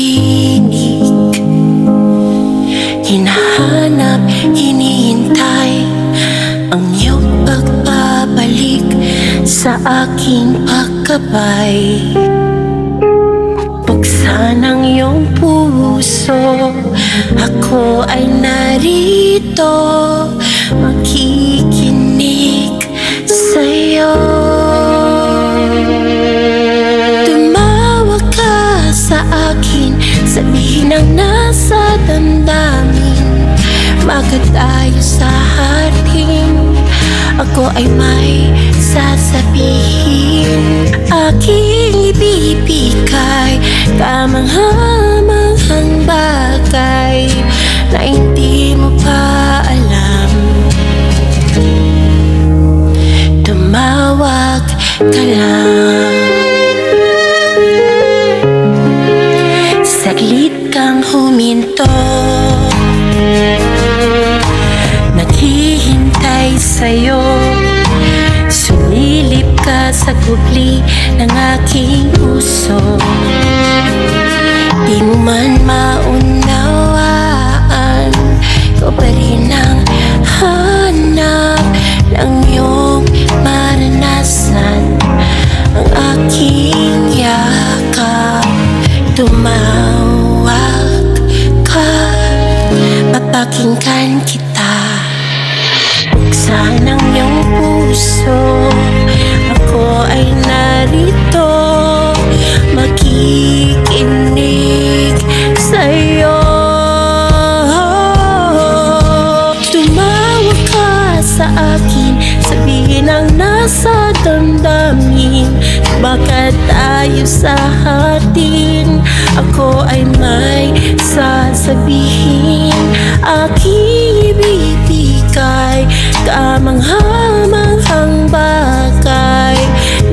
nakikinig, hinahanap, hinihintay ang iyong pagbabalik sa aking pagkabay. Buksan ang iyong puso, ako ay narito, makikinig sa'yo. Tumawag ka sa akin, sabihin ang nasa damdamin, magkatayo sa atin. Ako ay may sasabihin, aking ibibigay kamangha-manghang bagay na hindi mo pa alam. Tumawag ka lang, saglit kang huminto, naghihintay sa'yo. Sumilip ka sa kubli ng aking puso, di mo man maunawaan, ikaw pa rin ang hanap ng iyong maranasan, ang aking yakap. Tumawag ka, papakinggan kita. Buksan ang iyong puso, ako ay narito, makikinig sa'yo. Tumawag ka sa akin, sabihin ang nasa damdamin, baka tayo sa atin. Ako ay may sasabihin, aking ibibigay kamangha-manghang bagay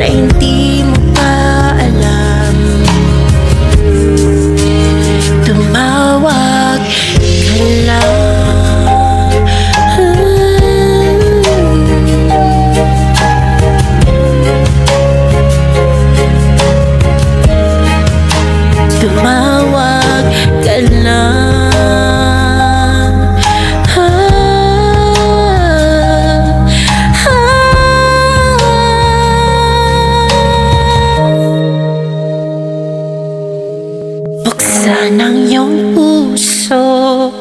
na hindi mo pa alam. Tumawag ka lang. Tumawag ka lang. Buksan ang iyong puso,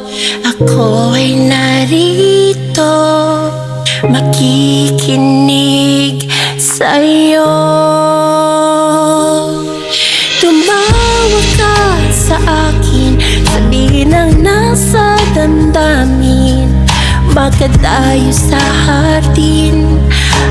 ako ay narito, makikinig sa'yo. Tumawag ka sa akin, sabihin ang nasa damdamin, baka tayo sa atin.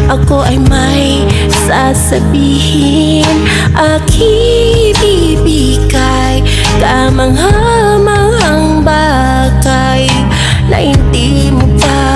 Ako ay may sasabihin, aking ibibigay kamangha-manghang bagay na hindi mo pa